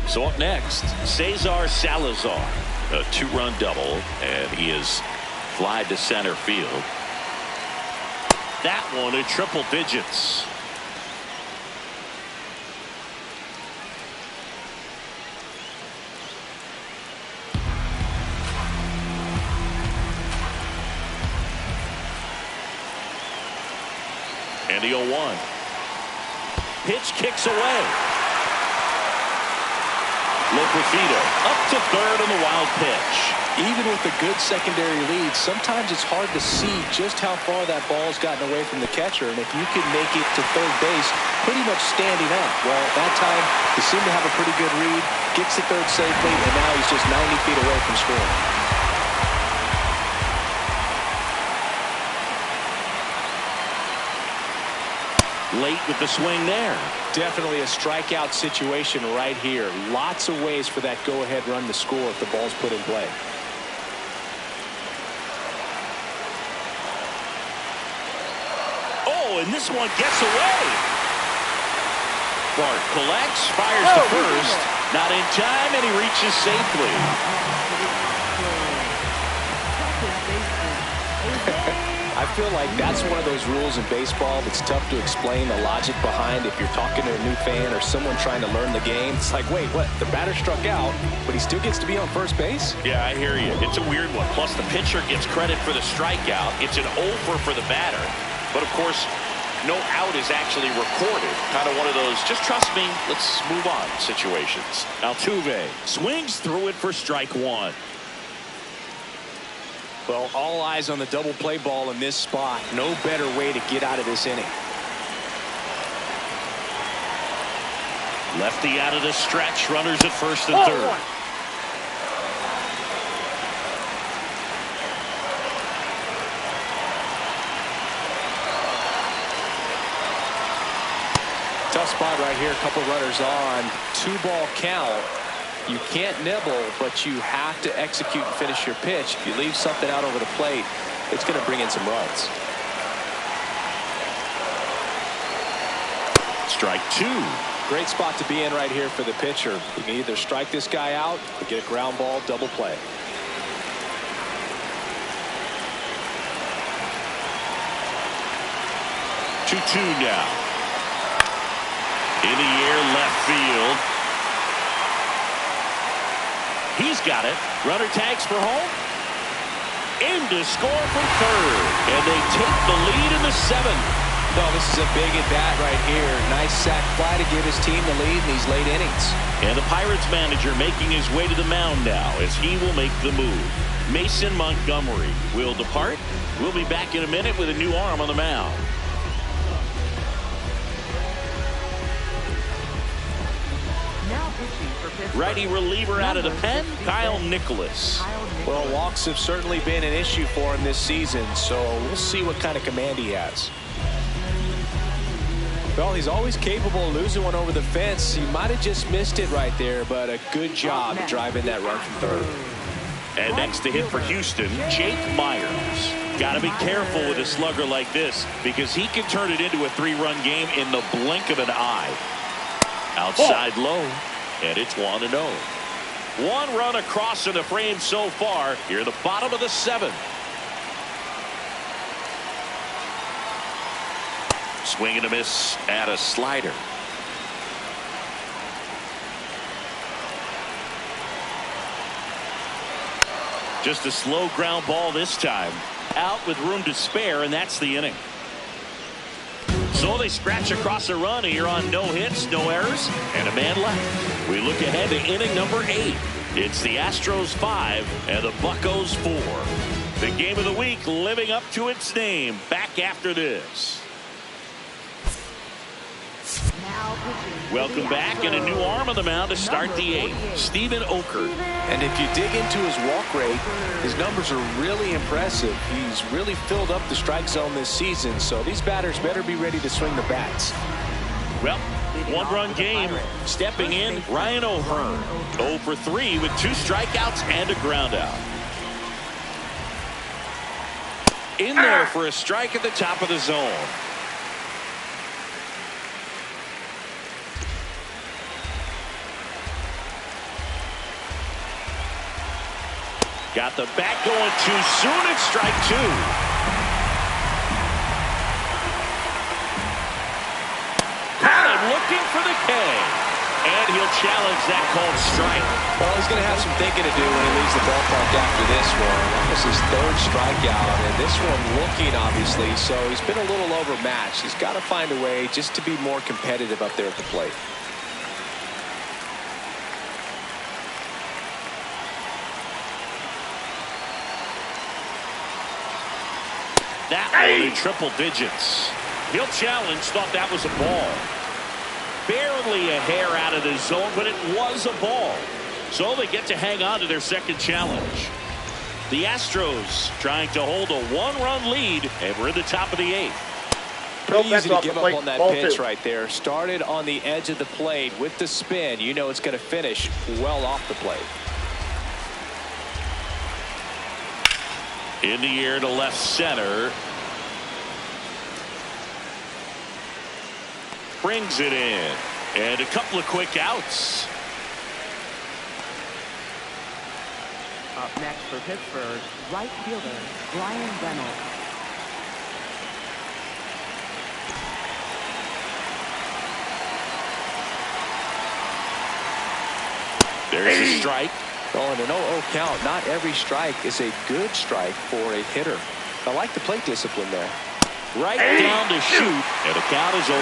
So up next, Cesar Salazar. A 2-run double, and he is fly to center field. That one in triple digits. And the 0-1. Pitch kicks away. Loperfido up to third on the wild pitch. Even with a good secondary lead, sometimes it's hard to see just how far that ball's gotten away from the catcher. And if you can make it to third base pretty much standing up, well, that time he seemed to have a pretty good read, gets to third safely, and now he's just 90 feet away from scoring. Late with the swing there. Definitely a strikeout situation right here. Lots of ways for that go-ahead run to score if the ball's put in play. Oh, and this one gets away. Bart collects, fires to first. Not in time, and he reaches safely. I feel like that's one of those rules in baseball that's tough to explain the logic behind if you're talking to a new fan or someone trying to learn the game. It's like, wait, what? The batter struck out, but he still gets to be on first base? Yeah, I hear you. It's a weird one. Plus, the pitcher gets credit for the strikeout. It's an over for the batter. But, of course, no out is actually recorded. Kind of one of those, just trust me, let's move on situations. Altuve swings through it for strike one. Well, all eyes on the double play ball in this spot. No better way to get out of this inning. Lefty out of the stretch. Runners at first and third. Tough spot right here. A couple runners on. 2-ball count. You can't nibble, but you have to execute and finish your pitch. If you leave something out over the plate, it's going to bring in some runs. Strike two. Great spot to be in right here for the pitcher. You can either strike this guy out or get a ground ball, double play. Two now. In the air, left field. He's got it. Runner tags for home. In to score from third. And they take the lead in the 7th. Well, this is a big at-bat right here. Nice sac fly to give his team the lead in these late innings. And the Pirates manager making his way to the mound now as he will make the move. Mason Montgomery will depart. We'll be back in a minute with a new arm on the mound. Righty reliever out of the pen, Kyle Nicolas. Well, walks have certainly been an issue for him this season, so we'll see what kind of command he has. Well, he's always capable of losing one over the fence. He might have just missed it right there, but a good job driving that run from third. And next to hit for Houston, Jake Myers. Got to be careful with a slugger like this because he can turn it into a 3-run game in the blink of an eye. Outside low. And it's 1-0. 1 run across in the frame so far. Here at the bottom of the 7th. Swing and a miss at a slider. Just a slow ground ball this time. Out with room to spare, and that's the inning. So they scratch across the run here on no hits, no errors, and a man left. We look ahead to inning number 8. It's the Astros 5 and the Buccos 4. The game of the week living up to its name. Back after this. Welcome back, and a new arm on the mound to start the 8th. Steven Okert. And if you dig into his walk rate, his numbers are really impressive. He's really filled up the strike zone this season, so these batters better be ready to swing the bats. Well, 1-run game. Stepping in, Ryan O'Hearn. 0 for 3 with 2 strikeouts and a ground out. In there for a strike at the top of the zone. Got the bat going too soon. It's strike 2. Got him looking for the K. And he'll challenge that called strike. Well, he's going to have some thinking to do when he leaves the ballpark after this one. That was his 3rd strikeout, and this one looking, obviously, so he's been a little overmatched. He's got to find a way just to be more competitive up there at the plate. That one in triple digits. He'll challenge, thought that was a ball. Barely a hair out of the zone, but it was a ball. So they get to hang on to their second challenge. The Astros trying to hold a 1-run lead, and we're in the top of the 8th. Pretty easy to give up on that pitch right there. Started on the edge of the plate with the spin. You know it's going to finish well off the plate. In the air to left center. Brings it in. And a couple of quick outs. Up next for Pittsburgh, right fielder Brian Reynolds. There's a strike. Oh, and an 0-0 count. Not every strike is a good strike for a hitter. I like the plate discipline there. Right down to shoot, and the count is 0-2.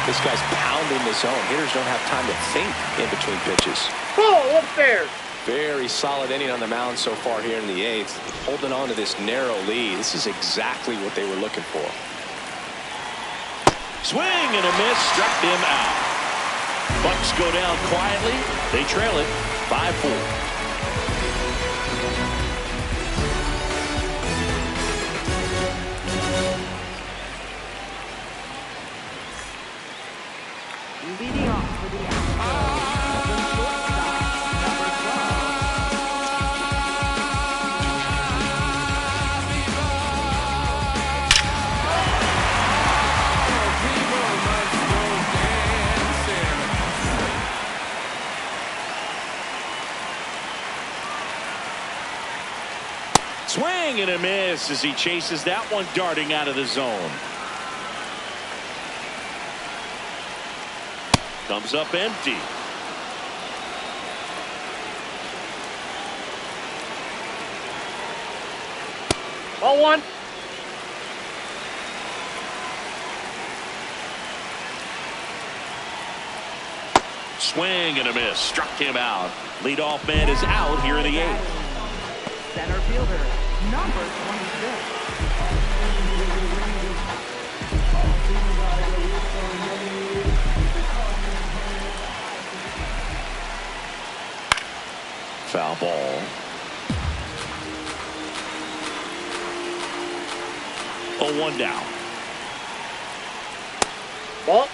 This guy's pounding the zone. Hitters don't have time to think in between pitches. Ball upstairs. Very solid inning on the mound so far here in the 8th. Holding on to this narrow lead. This is exactly what they were looking for. Swing and a miss, struck him out. Bucks go down quietly. They trail it 5-4. Leading off for the Astros, the shortstop, number 12. Swing and a miss as he chases that one darting out of the zone. Comes up empty. Ball one. Swing and a miss, struck him out. Leadoff man is out here in the 8th. Center fielder, number 26. Foul ball. 0-1 down. Ball.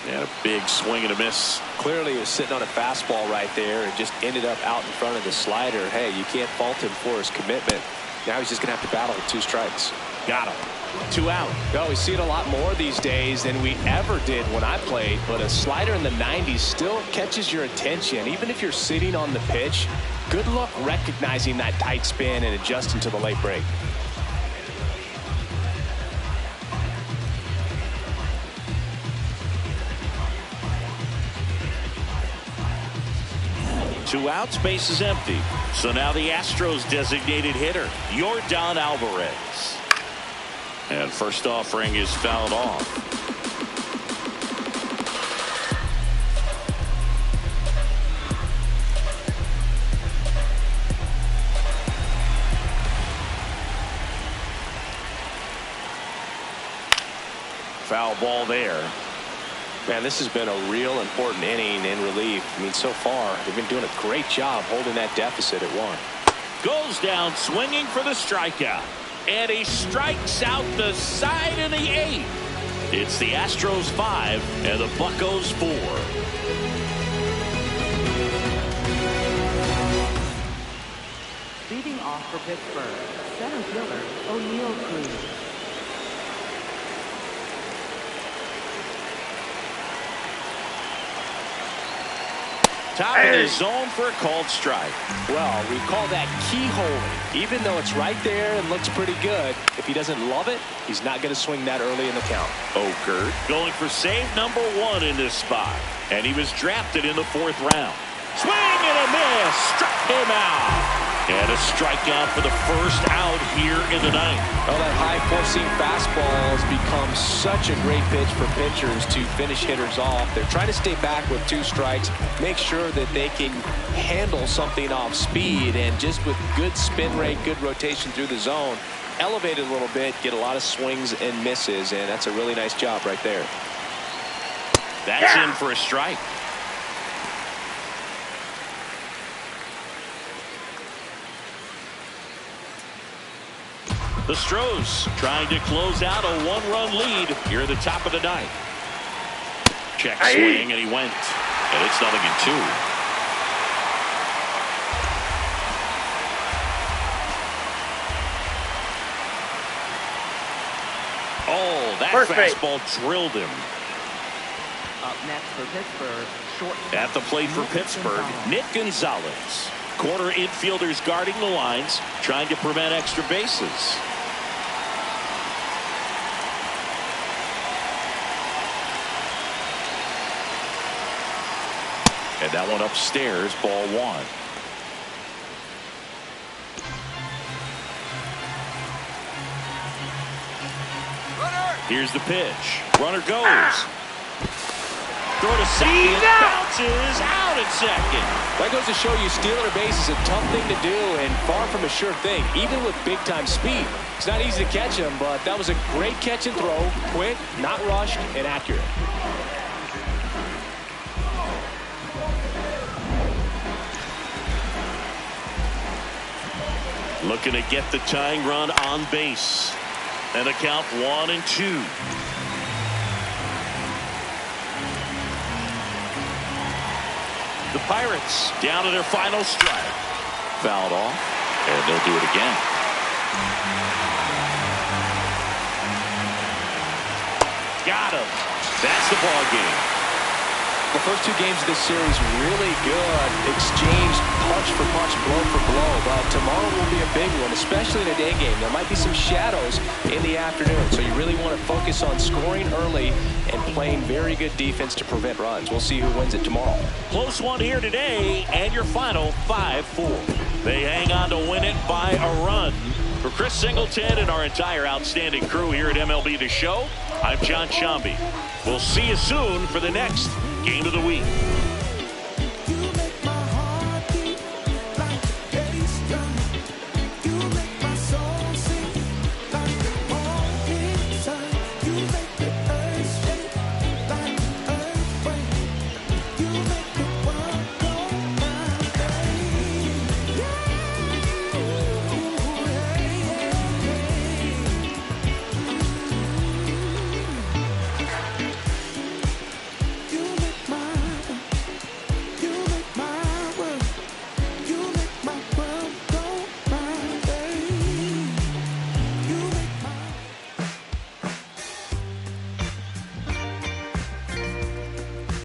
And a big swing and a miss. Clearly he was sitting on a fastball right there and just ended up out in front of the slider. Hey, you can't fault him for his commitment. Now he's just going to have to battle with 2 strikes. Got him. 2 out. Well, we see it a lot more these days than we ever did when I played, but a slider in the 90s still catches your attention. Even if you're sitting on the pitch, good luck recognizing that tight spin and adjusting to the late break. Two outs, base is empty. So now the Astros designated hitter, Yordan Alvarez. And first offering is fouled off. Foul ball there. Man, this has been a real important inning in relief. I mean, so far, they've been doing a great job holding that deficit at 1. Goes down swinging for the strikeout. And he strikes out the side in the 8th. It's the Astros 5 and the Buccos 4. Leading off for Pittsburgh, center fielder O'Neal Cruz. Top of the zone for a called strike. Well, we call that keyholing. Even though it's right there and looks pretty good, if he doesn't love it, he's not going to swing that early in the count. Oker going for save number 1 in this spot. And he was drafted in the 4th round. Swing and a miss. Struck him out. And a strikeout for the first out here in the 9th. Well, that high-forcing fastball has become such a great pitch for pitchers to finish hitters off. They're trying to stay back with 2 strikes, make sure that they can handle something off speed, and just with good spin rate, good rotation through the zone, elevate it a little bit, get a lot of swings and misses, and that's a really nice job right there. That's in for a strike. The Stros trying to close out a 1-run lead here at the top of the 9th. Check swing, and he went. And it's 0-2. Oh, that First fastball drilled him. Up next for Pittsburgh, shortstop. At the plate for Pittsburgh, Nick Gonzalez. Corner infielders guarding the lines, trying to prevent extra bases. And that one upstairs, ball one. Here's the pitch. Runner goes. Throw to second. Bounces out at second. That goes to show you stealing a base is a tough thing to do and far from a sure thing, even with big-time speed. It's not easy to catch him, but that was a great catch and throw. Quick, not rushed, and accurate. Looking to get the tying run on base. And a count 1-2. The Pirates down to their final strike. Fouled off, and they'll do it again. Got him. That's the ball game. The first two games of this series really good. Exchanged punch for punch, blow for blow. But tomorrow will be a big one, especially in a day game. There might be some shadows in the afternoon. So you really want to focus on scoring early and playing very good defense to prevent runs. We'll see who wins it tomorrow. Close one here today, and your final 5-4. They hang on to win it by a run. For Chris Singleton and our entire outstanding crew here at MLB The Show, I'm John Sciambi. We'll see you soon for the next Game of the Week.